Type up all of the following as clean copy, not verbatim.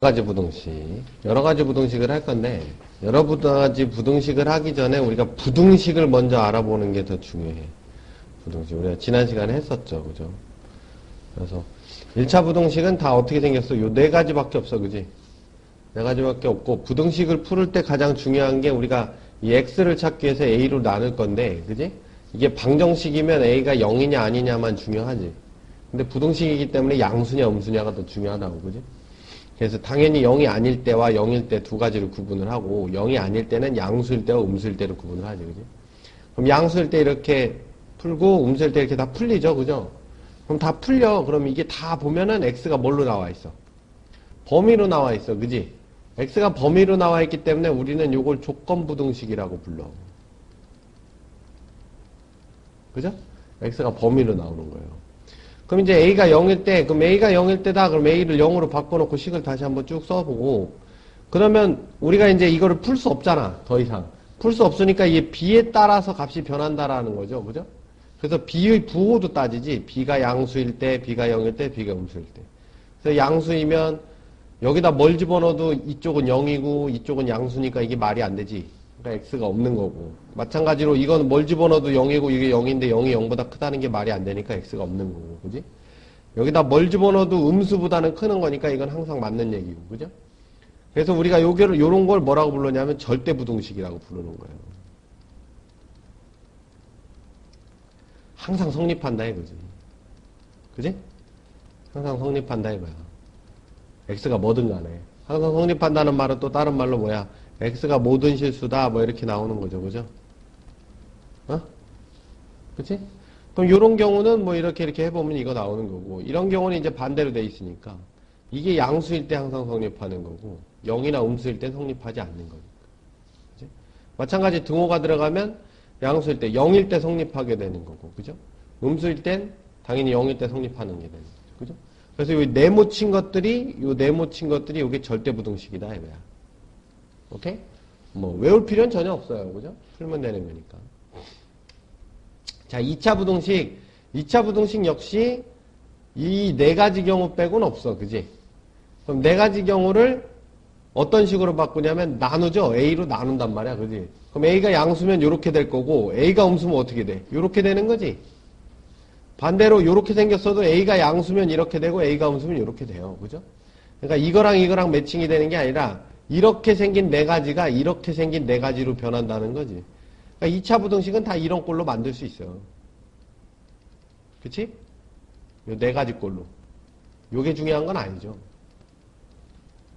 가지 부등식. 여러 가지 부등식을 할 건데, 여러 가지 부등식을 하기 전에 우리가 부등식을 먼저 알아보는 게 더 중요해. 부등식. 우리가 지난 시간에 했었죠. 그죠? 그래서 1차 부등식은 다 어떻게 생겼어? 요 네 가지밖에 없어. 그지? 네 가지밖에 없고, 부등식을 풀을 때 가장 중요한 게 우리가 이 x를 찾기 위해서 a로 나눌 건데, 그지? 이게 방정식이면 a가 0이냐 아니냐만 중요하지. 근데 부등식이기 때문에 양수냐 음수냐가 더 중요하다고. 그지? 그래서 당연히 0이 아닐 때와 0일 때 두 가지를 구분을 하고 0이 아닐 때는 양수일 때와 음수일 때로 구분을 하죠. 그죠? 그럼 양수일 때 이렇게 풀고 음수일 때 이렇게 다 풀리죠. 그죠? 그럼 다 풀려. 그럼 이게 다 보면은 x가 뭘로 나와 있어? 범위로 나와 있어. 그지? x가 범위로 나와 있기 때문에 우리는 이걸 조건부등식이라고 불러. 그죠? x가 범위로 나오는 거예요. 그럼 이제 a가 0일 때, 그럼 a가 0일 때다. 그럼 a를 0으로 바꿔놓고 식을 다시 한번 쭉 써보고, 그러면 우리가 이제 이거를 풀 수 없잖아. 더 이상. 풀 수 없으니까 이게 b에 따라서 값이 변한다라는 거죠. 그죠? 그래서 b의 부호도 따지지. b가 양수일 때, b가 0일 때, b가 음수일 때. 그래서 양수이면 여기다 뭘 집어넣어도 이쪽은 0이고 이쪽은 양수니까 이게 말이 안 되지. 그러니까 x가 없는 거고. 마찬가지로 이건 뭘 집어넣어도 0이고 이게 0인데 0이 0보다 크다는 게 말이 안 되니까 x가 없는 거고. 그지? 여기다 뭘 집어넣어도 음수보다는 크는 거니까 이건 항상 맞는 얘기고. 그죠? 그래서 우리가 요런 걸 뭐라고 부르냐면 절대부등식이라고 부르는 거예요. 항상 성립한다 이거지. 그지? 항상 성립한다 이거야. x가 뭐든 간에. 항상 성립한다는 말은 또 다른 말로 뭐야? x가 모든 실수다 뭐 이렇게 나오는 거죠. 그죠? 어? 그치? 그럼 요런 경우는 뭐 이렇게 해보면 이거 나오는 거고, 이런 경우는 이제 반대로 돼 있으니까 이게 양수일 때 항상 성립하는 거고 0이나 음수일 때 성립하지 않는 거니까. 그치? 마찬가지 등호가 들어가면 양수일 때 0일 때 성립하게 되는 거고. 그죠? 음수일 땐 당연히 0일 때 성립하는 게 되는 거죠. 그죠? 그래서 요 네모친 것들이 요게 절대부등식이다 이거야. 오케이? 뭐 외울 필요는 전혀 없어요. 그죠? 풀면 되는 거니까. 자, 2차 부등식. 2차 부등식 역시 이 네 가지 경우 빼고는 없어. 그지? 그럼 네 가지 경우를 어떤 식으로 바꾸냐면 나누죠. a로 나눈단 말이야. 그지? 그럼 a가 양수면 요렇게 될 거고 a가 음수면 어떻게 돼? 요렇게 되는 거지. 반대로 요렇게 생겼어도 a가 양수면 이렇게 되고 a가 음수면 요렇게 돼요. 그죠? 그러니까 이거랑 매칭이 되는 게 아니라 이렇게 생긴 네 가지가 이렇게 생긴 네 가지로 변한다는 거지. 그러니까 2차 부등식은 다 이런 꼴로 만들 수 있어요. 그치? 요 네 가지 꼴로. 요게 중요한 건 아니죠.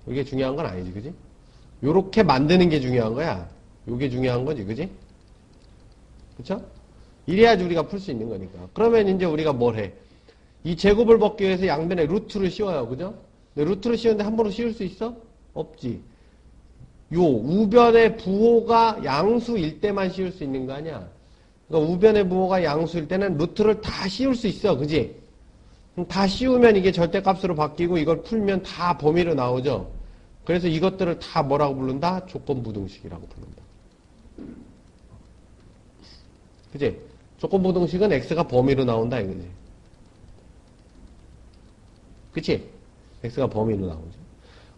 요게 중요한 건 아니지. 그지? 요렇게 만드는 게 중요한 거야. 요게 중요한 거지. 그지? 그쵸? 이래야지 우리가 풀 수 있는 거니까. 그러면 이제 우리가 뭘 해? 이 제곱을 벗기 위해서 양변에 루트를 씌워요. 그죠? 근데 루트를 씌우는데 함부로 씌울 수 있어? 없지. 요 우변의 부호가 양수일 때만 씌울 수 있는 거 아니야? 그러니까 우변의 부호가 양수일 때는 루트를 다 씌울 수 있어. 그지? 그럼 다 씌우면 이게 절대값으로 바뀌고 이걸 풀면 다 범위로 나오죠. 그래서 이것들을 다 뭐라고 부른다? 조건부등식이라고 부른다. 그지? 조건부등식은 x가 범위로 나온다 이거지. 그치? x가 범위로 나오죠.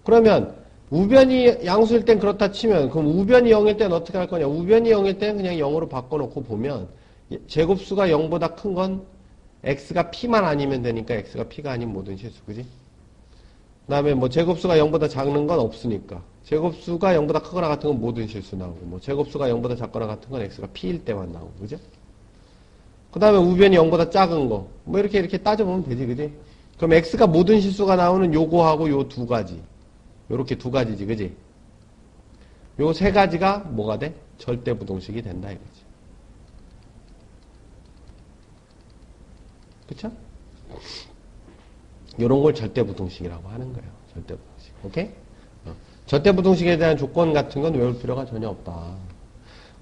그러면 우변이 양수일 땐 그렇다 치면 그럼 우변이 0일 땐 어떻게 할 거냐? 우변이 0일 땐 그냥 0으로 바꿔놓고 보면 제곱수가 0보다 큰 건 x가 p만 아니면 되니까 x가 p가 아닌 모든 실수. 그지? 그 다음에 뭐 제곱수가 0보다 작은 건 없으니까 제곱수가 0보다 크거나 같은 건 모든 실수 나오고 뭐 제곱수가 0보다 작거나 같은 건 x가 p일 때만 나오고. 그죠? 그 다음에 우변이 0보다 작은 거 뭐 이렇게 따져보면 되지. 그지? 그럼 x가 모든 실수가 나오는 요거하고 요 두 가지 요렇게 두 가지지. 그지? 요 세 가지가 뭐가 돼? 절대부등식이 된다 이거지. 그쵸? 요런 걸 절대부등식이라고 하는 거예요. 절대부등식. 오케이? 절대부등식에 대한 조건 같은 건 외울 필요가 전혀 없다.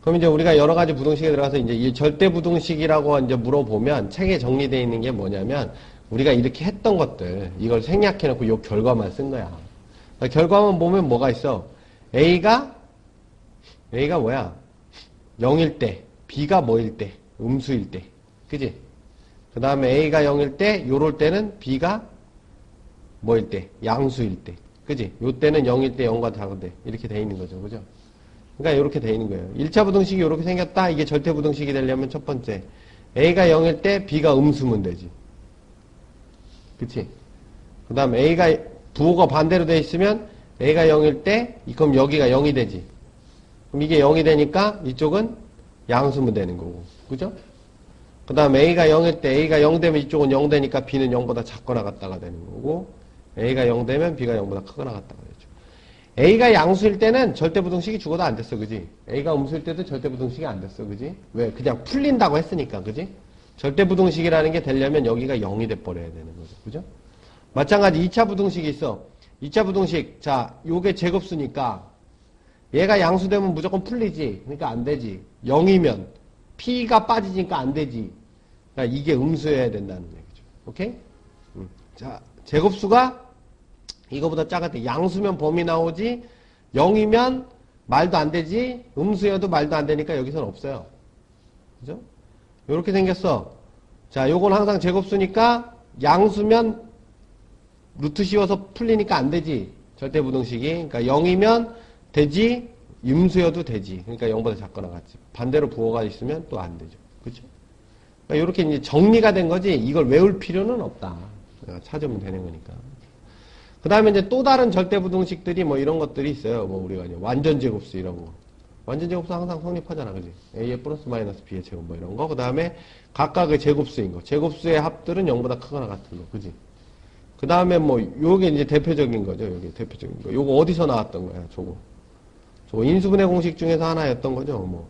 그럼 이제 우리가 여러 가지 부등식에 들어가서 이제 이 절대부등식이라고 이제 물어보면 책에 정리되어 있는 게 뭐냐면 우리가 이렇게 했던 것들 이걸 생략해놓고 요 결과만 쓴 거야. 결과만 보면 뭐가 있어? A가 뭐야? 0일 때, B가 뭐일 때? 음수일 때. 그지? 그 다음에 A가 0일 때, 요럴 때는 B가 뭐일 때? 양수일 때. 그지? 요때는 0일 때 0과 다른데 이렇게 돼 있는 거죠. 그죠? 그러니까 이렇게 돼 있는 거예요. 1차 부등식이 이렇게 생겼다. 이게 절대 부등식이 되려면 첫 번째 A가 0일 때 B가 음수면 되지. 그치? 그 다음 A가 부호가 반대로 돼 있으면 A가 0일 때 그럼 여기가 0이 되지. 그럼 이게 0이 되니까 이쪽은 양수면 되는 거고. 그죠? 그 다음 A가 0일 때 A가 0 되면 이쪽은 0 되니까 B는 0보다 작거나 같다가 되는 거고 A가 0 되면 B가 0보다 크거나 같다가 되죠. A가 양수일 때는 절대부등식이 죽어도 안 됐어. 그지? A가 음수일 때도 절대부등식이 안 됐어. 그지? 왜? 그냥 풀린다고 했으니까. 그지? 절대부등식이라는 게 되려면 여기가 0이 돼버려야 되는 거죠. 그죠? 마찬가지 2차 부등식이 있어. 2차 부등식. 자, 요게 제곱수니까 얘가 양수되면 무조건 풀리지. 그러니까 안 되지. 0이면 P가 빠지니까 안 되지. 그러니까 이게 음수여야 된다는 얘기죠. 오케이? 자, 제곱수가 이거보다 작을 때 양수면 범위 나오지 0이면 말도 안 되지 음수여도 말도 안 되니까 여기서는 없어요. 그죠? 요렇게 생겼어. 자, 요건 항상 제곱수니까 양수면 루트 씌워서 풀리니까 안 되지. 절대부등식이. 그러니까 0이면 되지 음수여도 되지. 그러니까 0보다 작거나 같지. 반대로 부호가 있으면 또 안 되죠. 그렇죠? 그러니까 이렇게 이제 정리가 된 거지 이걸 외울 필요는 없다. 찾으면 되는 거니까. 그 다음에 이제 또 다른 절대부등식들이 뭐 이런 것들이 있어요. 뭐 우리가 이제 완전제곱수 이런 거. 완전제곱수 항상 성립하잖아. 그지? A의 플러스 마이너스 B의 제곱 뭐 이런 거. 그 다음에 각각의 제곱수인 거. 제곱수의 합들은 0보다 크거나 같은 거. 그지? 그 다음에 뭐 요게 이제 대표적인 거죠. 요게 대표적인 거. 요거 어디서 나왔던 거야? 저거 인수분해 공식 중에서 하나였던 거죠. 뭐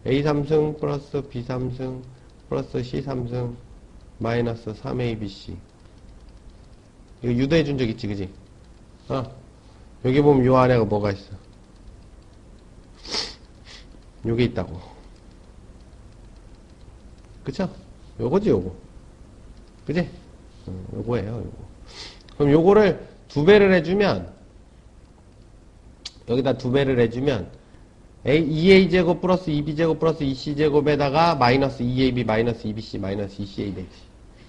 A3승 플러스 B3승 플러스 C3승 마이너스 3ABC. 이거 유도해 준 적 있지, 그지? 여기 보면 요 안에가 뭐가 있어? 요게 있다고. 그쵸? 요거지, 요거. 그지? 요거예요, 요거. 그럼 요거를 2배를 해주면, 여기다 2배를 해주면, 2a제곱 플러스 2b제곱 플러스 2c제곱에다가 마이너스 2ab 마이너스 2bc 마이너스 2ca 되지.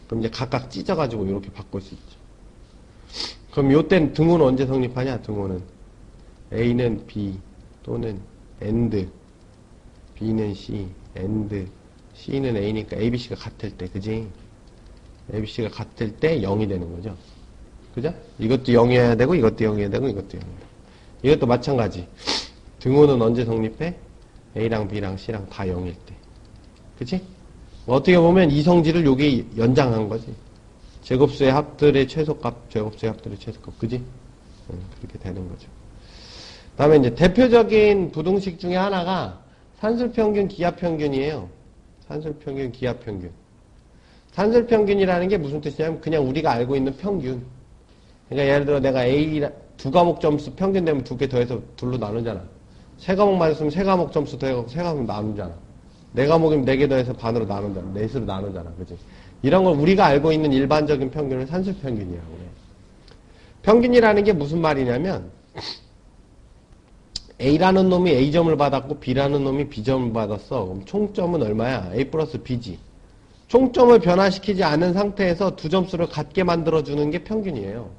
그럼 이제 각각 찢어가지고 이렇게 바꿀 수 있죠. 그럼 요땐 등호는 언제 성립하냐? 등호는 A는 B 또는 AND B는 C AND C는 A니까 ABC가 같을 때 그지? ABC가 같을 때 0이 되는 거죠. 그죠? 이것도 0이어야 되고 이것도 0이어야 되고 이것도 0이어야 되고 이것도 마찬가지. 등호는 언제 성립해? A랑 B랑 C랑 다 0일 때. 그치? 어떻게 보면 이 성질을 여기 연장한 거지. 제곱수의 합들의 최소값, 제곱수의 합들의 최소값. 그지? 그렇게 되는 거죠. 그 다음에 이제 대표적인 부등식 중에 하나가 산술평균, 기하평균이에요. 산술평균, 기하평균. 산술평균이라는 게 무슨 뜻이냐면 그냥 우리가 알고 있는 평균. 그러니까 예를 들어 내가 A 두 과목 점수 평균 되면 2개 더해서 둘로 나누잖아. 3과목 맞았으면 3과목 점수 더해서 3과목 나누잖아. 4과목이면 4개 더해서 반으로 나누잖아. 넷으로 나누잖아. 그지? 이런 걸 우리가 알고 있는 일반적인 평균을 산술평균이라고 해. 평균이라는 게 무슨 말이냐면 A라는 놈이 A점을 받았고 B라는 놈이 B점을 받았어. 그럼 총점은 얼마야? A 플러스 B지. 총점을 변화시키지 않은 상태에서 두 점수를 같게 만들어주는 게 평균이에요.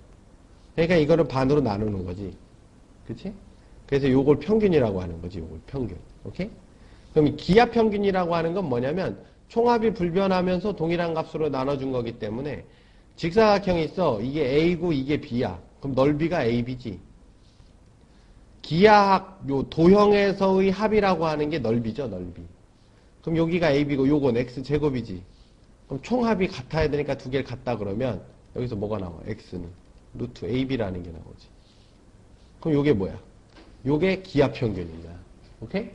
그러니까 이거를 반으로 나누는 거지. 그치? 그래서 요걸 평균이라고 하는 거지. 요걸 평균. 오케이? 그럼 기하평균이라고 하는 건 뭐냐면 총합이 불변하면서 동일한 값으로 나눠준 거기 때문에 직사각형이 있어. 이게 A고 이게 B야. 그럼 넓이가 AB지. 기하학, 요 도형에서의 합이라고 하는 게 넓이죠, 넓이. 그럼 여기가 AB고 요건 X제곱이지. 그럼 총합이 같아야 되니까 두 개를 같다 그러면 여기서 뭐가 나와? X는 루트 AB라는 게 나오지. 그럼 요게 뭐야? 요게 기하평균이야. 오케이?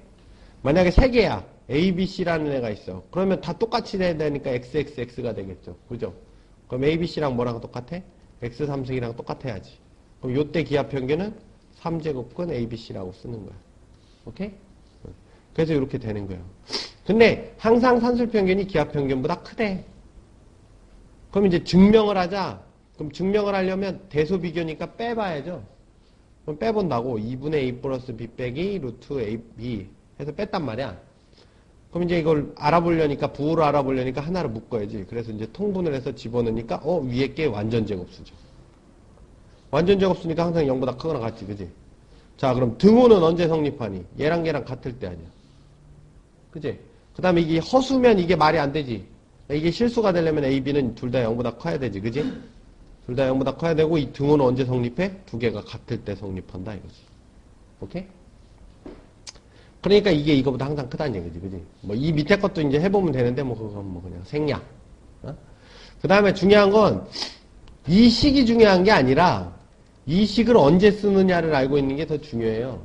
만약에 세 개야. A, B, C라는 애가 있어. 그러면 다 똑같이 돼야 되니까 XXX가 되겠죠. 그죠? 그럼 A, B, C랑 뭐랑 똑같아? X3승이랑 똑같아야지. 그럼 요때 기하평균은 3제곱근 A, B, C라고 쓰는 거야. 오케이? 그래서 이렇게 되는 거예요. 근데 항상 산술평균이 기하평균보다 크대. 그럼 이제 증명을 하자. 그럼 증명을 하려면 대소비교니까 빼봐야죠. 그럼 빼본다고. 2분의 A 플러스 B 빼기 루트 A, B 해서 뺐단 말이야. 그럼 이제 이걸 알아보려니까, 부호를 알아보려니까 하나를 묶어야지. 그래서 이제 통분을 해서 집어넣으니까, 위에 게 완전 제곱수죠. 완전 제곱수니까 항상 0보다 크거나 같지, 그지? 자, 그럼 등호는 언제 성립하니? 얘랑 얘랑 같을 때 아니야. 그지? 그 다음에 이게 허수면 이게 말이 안 되지. 이게 실수가 되려면 A, B는 둘 다 0보다 커야 되지, 그지? 둘 다 0보다 커야 되고, 이 등호는 언제 성립해? 두 개가 같을 때 성립한다, 이거지. 오케이? 그러니까 이게 이거보다 항상 크다는 얘기지, 그지? 뭐, 이 밑에 것도 이제 해보면 되는데, 뭐, 그건 뭐, 그냥 생략. 어? 그 다음에 중요한 건, 이 식이 중요한 게 아니라, 이 식을 언제 쓰느냐를 알고 있는 게 더 중요해요.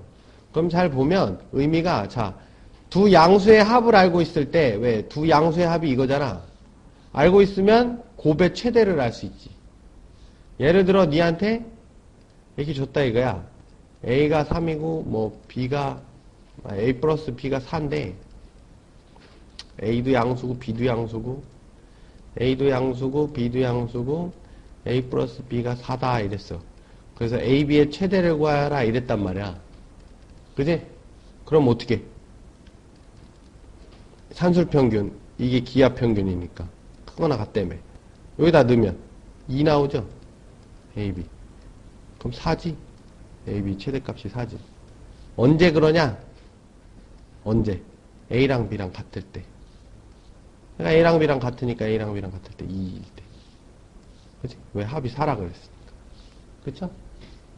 그럼 잘 보면, 의미가, 자, 두 양수의 합을 알고 있을 때, 왜? 두 양수의 합이 이거잖아. 알고 있으면 곱의 최대를 알 수 있지. 예를 들어, 니한테 이렇게 줬다 이거야. A가 3이고, 뭐, A 플러스 B가 4인데, A도 양수고, B도 양수고, A도 양수고, B도 양수고, A 플러스 B가 4다, 이랬어. 그래서 A, B의 최대를 구하라, 이랬단 말이야. 그지? 그럼 어떻게? 산술평균, 이게 기하평균이니까. 크거나 같다며. 여기다 넣으면 2 나오죠? A, B. 그럼 4지? A, B 최대값이 4지. 언제 그러냐? 언제? A랑 B랑 같을 때. 그러니까 A랑 B랑 같으니까 A랑 B랑 같을 때 2일 때. 그치? 왜 합이 4라 그랬으니까. 그쵸?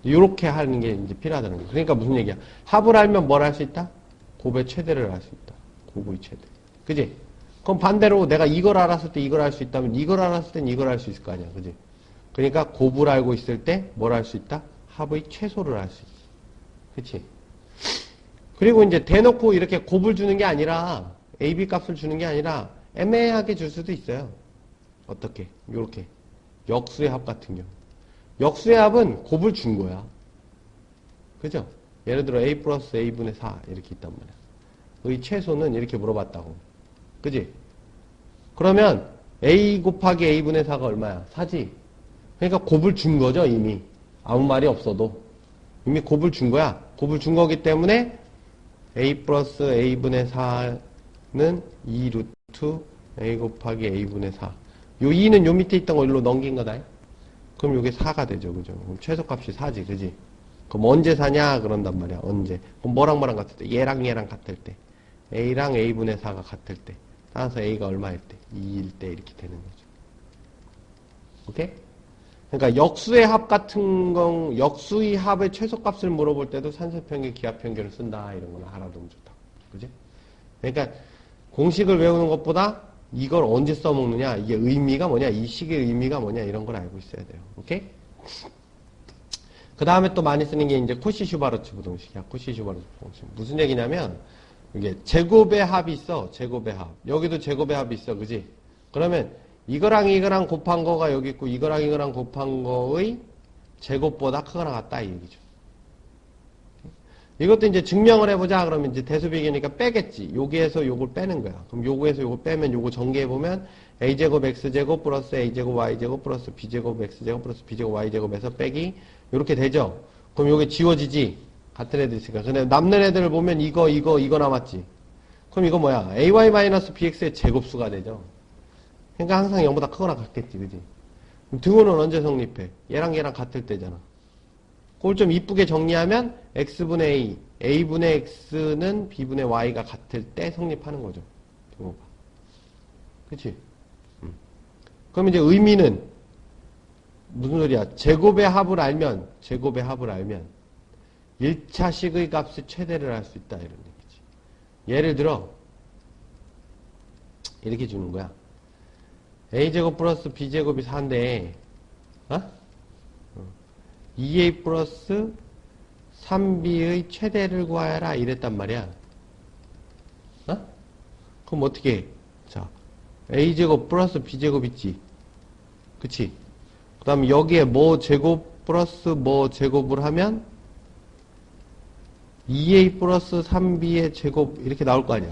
요렇게 하는 게 이제 필요하다는 거예요. 그러니까 무슨 얘기야? 합을 알면 뭘 할 수 있다? 곱의 최대를 알 수 있다. 곱의 최대. 그지? 그럼 반대로 내가 이걸 알았을 때 이걸 알 수 있다면 이걸 알았을 땐 이걸 알 수 있을 거 아니야. 그지? 그러니까 곱을 알고 있을 때 뭘 알 수 있다? 합의 최소를 알 수 있지. 그치? 그리고 이제 대놓고 이렇게 곱을 주는 게 아니라 AB 값을 주는 게 아니라 애매하게 줄 수도 있어요. 어떻게? 요렇게. 역수의 합 같은 경우. 역수의 합은 곱을 준 거야. 그죠? 예를 들어 A 플러스 A분의 4 이렇게 있단 말이야. 의 최소는 이렇게 물어봤다고. 그지? 그러면 A 곱하기 A분의 4가 얼마야? 4지? 그러니까 곱을 준 거죠, 이미. 아무 말이 없어도. 이미 곱을 준 거야. 곱을 준 거기 때문에 A 플러스 A분의 4는 2 루트 A 곱하기 A분의 4. 요 2는 요 밑에 있던 거 일로 넘긴 거다. 그럼 요게 4가 되죠, 그죠? 그럼 최소값이 4지, 그지? 그럼 언제 사냐? 그런단 말이야, 언제. 그럼 뭐랑 뭐랑 같을 때? 얘랑 얘랑 같을 때. A랑 A분의 4가 같을 때. 따라서 A가 얼마일 때? 2일 때 이렇게 되는 거죠. 오케이? 그러니까 역수의 합 같은 건, 역수의 합의 최소값을 물어볼 때도 산술평균, 기하평균을 쓴다. 이런 건 알아두면 좋다. 그지? 그러니까 공식을 외우는 것보다 이걸 언제 써먹느냐, 이게 의미가 뭐냐, 이 식의 의미가 뭐냐, 이런 걸 알고 있어야 돼요. 오케이? 그 다음에 또 많이 쓰는 게 이제 코시-슈바르츠 부등식이야. 코시-슈바르츠 부등식. 무슨 얘기냐면, 이게 제곱의 합이 있어. 제곱의 합. 여기도 제곱의 합이 있어. 그지? 그러면 이거랑 이거랑 곱한 거가 여기 있고, 이거랑 이거랑 곱한 거의 제곱보다 크거나 같다. 이 얘기죠. 이것도 이제 증명을 해보자. 그러면 이제 대수비기니까 빼겠지. 여기에서 요걸 빼는 거야. 그럼 요거에서 요걸 빼면 요거 전개해보면 a제곱 x제곱 플러스 a제곱 y제곱 플러스 b제곱 x제곱 플러스 b제곱 y제곱에서 빼기 요렇게 되죠. 그럼 요게 지워지지. 같은 애들 있으니까. 근데 남는 애들을 보면 이거 남았지. 그럼 이거 뭐야? ay-bx의 제곱수가 되죠. 그러니까 항상 0보다 크거나 같겠지. 그지? 그럼 등호는 언제 성립해? 얘랑 얘랑 같을 때잖아. 그걸 좀 이쁘게 정리하면 x분의 a, a분의 x는 b분의 y가 같을 때 성립하는 거죠. 등호가. 그치? 그럼 이제 의미는 무슨 소리야? 제곱의 합을 알면 1차식의 값의 최대를 알 수 있다. 이런 얘기지. 예를 들어 이렇게 주는 거야. a제곱 플러스 b제곱이 4인데 2a 플러스 3b의 최대를 구하여라 이랬단 말이야. 그럼 어떻게 해? 자, a제곱 플러스 b제곱 있지. 그치? 그 다음에 여기에 뭐 제곱 플러스 뭐 제곱을 하면 2a 플러스 3b의 제곱 이렇게 나올 거 아니야.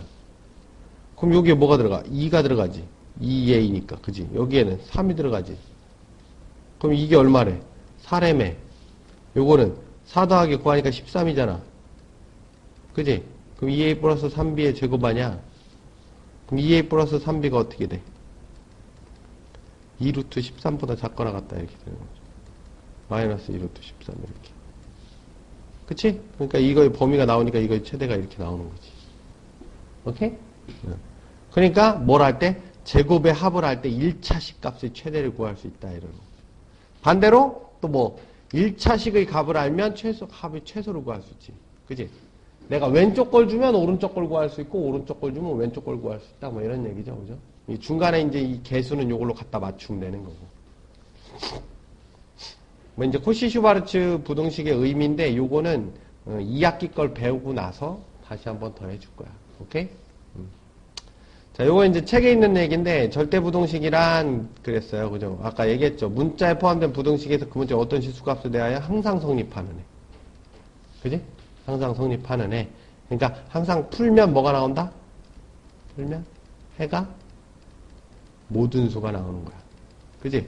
그럼 여기에 뭐가 들어가? 2가 들어가지. 2a니까. 그치? 여기에는 3이 들어가지. 그럼 이게 얼마래? 4래매. 요거는 4 더하기 9하니까 13이잖아. 그지? 그럼 2a 플러스 3b의 제곱 아니야? 그럼 2a 플러스 3b가 어떻게 돼? 2루트 13보다 작거나 같다 이렇게 되는 거죠. 마이너스 1루트 13 이렇게. 그치? 그러니까 이거의 범위가 나오니까 이거의 최대가 이렇게 나오는 거지. 오케이? 그러니까 뭘 할 때? 제곱의 합을 할 때 1차식 값의 최대를 구할 수 있다 이러는 거. 반대로 또 뭐 1차식의 값을 알면 합의 최소를 구할 수 있지. 그치? 내가 왼쪽 걸 주면 오른쪽 걸 구할 수 있고 오른쪽 걸 주면 왼쪽 걸 구할 수 있다 뭐 이런 얘기죠. 그죠? 이 중간에 이제 이 개수는 요걸로 갖다 맞추면 되는 거고. 뭐 이제 코시-슈바르츠 부등식의 의미인데 요거는 2학기 걸 배우고 나서 다시 한번 더 해줄 거야. 오케이? 자, 요거 이제 책에 있는 얘기인데 절대 부등식이란 그랬어요. 그죠? 아까 얘기했죠. 문자에 포함된 부등식에서 그 문제 어떤 실수값에 대하여 항상 성립하는 애. 그지? 항상 성립하는 애. 그러니까 항상 풀면 뭐가 나온다? 풀면 해가 모든 수가 나오는 거야. 그지?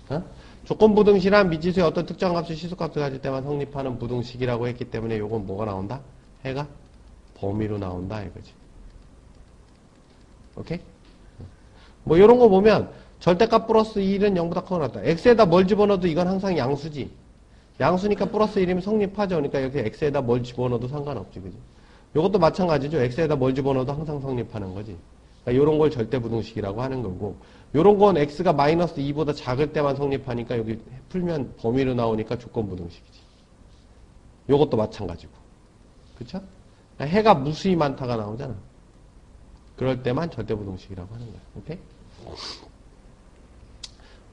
어? 조건 부등식이란 미지수의 어떤 특정 값의 시수값을 가질 때만 성립하는 부등식이라고 했기 때문에 요건 뭐가 나온다? 해가 범위로 나온다 이거지. 오케이? 뭐 요런 거 보면 절대값 플러스 1은 0보다 크거나 같다. x에다 뭘 집어넣어도 이건 항상 양수지. 양수니까 플러스 1이면 성립하죠. 그러니까 이렇게 x에다 뭘 집어넣어도 상관없지. 그지? 요것도 마찬가지죠. x에다 뭘 집어넣어도 항상 성립하는 거지. 그러니까 요런 걸 절대 부등식이라고 하는 거고, 요런 건 x가 마이너스 2보다 작을 때만 성립하니까 여기 풀면 범위로 나오니까 조건 부등식이지. 요것도 마찬가지고. 그쵸? 해가 무수히 많다가 나오잖아. 그럴 때만 절대 부등식이라고 하는 거야. 오케이?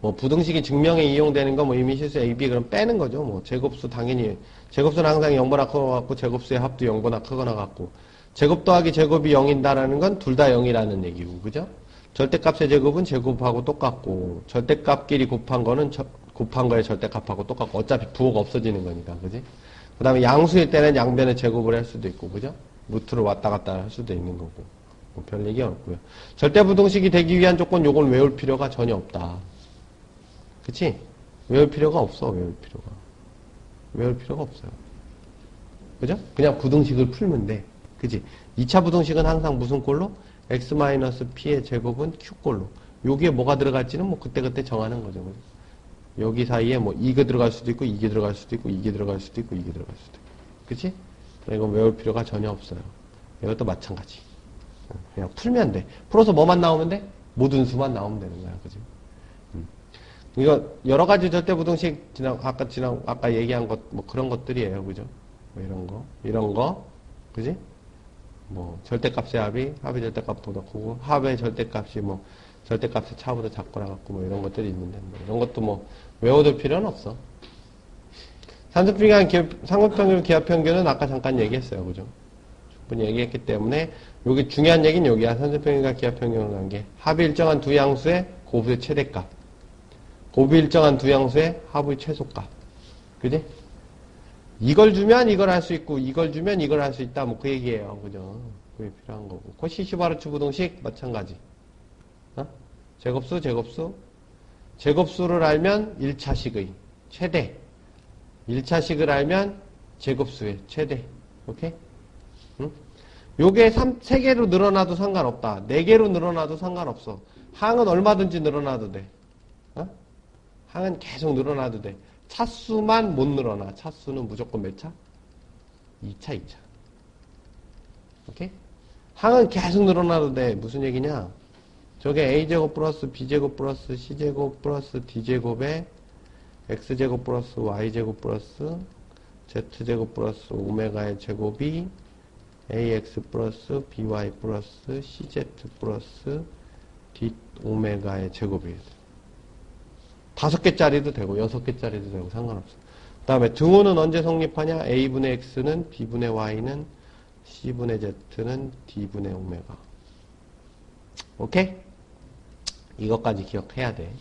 뭐 부등식이 증명에 이용되는 거 뭐 이미 실수 A, B 그럼 빼는 거죠. 뭐 제곱수 당연히 제곱수는 항상 0보다 크거나 같고 제곱수의 합도 0보다 크거나 같고 제곱 더하기 제곱이 0인다라는 건 둘 다 0이라는 얘기고, 그죠? 절대값의 제곱은 제곱하고 똑같고 절대값끼리 곱한 거는 곱한 거의 절대값하고 똑같고 어차피 부호가 없어지는 거니까, 그지? 그 다음에 양수일 때는 양변의 제곱을 할 수도 있고, 그죠? 루트로 왔다 갔다 할 수도 있는 거고. 뭐 별 얘기 없고요. 절대부등식이 되기 위한 조건 요건 외울 필요가 전혀 없다. 그치? 외울 필요가 없어. 외울 필요가 없어요. 그죠? 그냥 부등식을 풀면 돼. 그치? 2차 부등식은 항상 무슨 꼴로? x-p의 제곱은 q꼴로. 여기에 뭐가 들어갈지는 뭐 그때그때 정하는 거죠. 그죠? 여기 사이에 뭐 이게 들어갈 수도 있고 이게 들어갈 수도 있고 이게 들어갈 수도 있고 이게 들어갈 수도 있고. 그치? 이건 외울 필요가 전혀 없어요. 이것도 마찬가지. 그냥 풀면 돼. 풀어서 뭐만 나오면 돼? 모든 수만 나오면 되는 거야. 그지? 이거, 여러 가지 절대부등식, 아까 얘기한 것, 뭐 그런 것들이에요. 그죠? 뭐 이런 거. 그지? 뭐, 절대값의 합이 절대값보다 크고, 합의 절대값이 뭐, 절대값의 차보다 작거나 같고, 뭐 이런 것들이 있는데, 뭐 이런 것도 뭐, 외워둘 필요는 없어. 상급평균, 기하평균은 아까 잠깐 얘기했어요. 그죠? 충분히 얘기했기 때문에 여기 중요한 얘기는 여기야. 산술평균과 기하평균 관계. 합이 일정한 두 양수의 곱의 최대값. 곱이 일정한 두 양수의 합의 최소값. 그지? 이걸 주면 이걸 할 수 있고 이걸 주면 이걸 할 수 있다. 뭐 그 얘기예요. 그죠? 그게 필요한 거고. 코시-슈바르츠 부등식 마찬가지. 어? 제곱수를 알면 1차식의 최대. 1차식을 알면 제곱수의 최대. 오케이? 응? 요게 3개로 늘어나도 상관없다. 4개로 늘어나도 상관없어. 항은 얼마든지 늘어나도 돼. 어? 항은 계속 늘어나도 돼. 차수만 못 늘어나. 차수는 무조건 몇 차? 2차. 오케이? 항은 계속 늘어나도 돼. 무슨 얘기냐? 저게 a제곱 플러스 b제곱 플러스 c제곱 플러스 d제곱에 x제곱 플러스 y제곱 플러스 z제곱 플러스 오메가의 제곱이 ax 플러스 by 플러스 cz 플러스 d 오메가의 제곱이에요. 5개짜리도 되고 6개짜리도 되고 상관없어. 그 다음에 등호는 언제 성립하냐? a분의 x는 b분의 y는 c분의 z는 d분의 오메가. 오케이? 이것까지 기억해야 돼.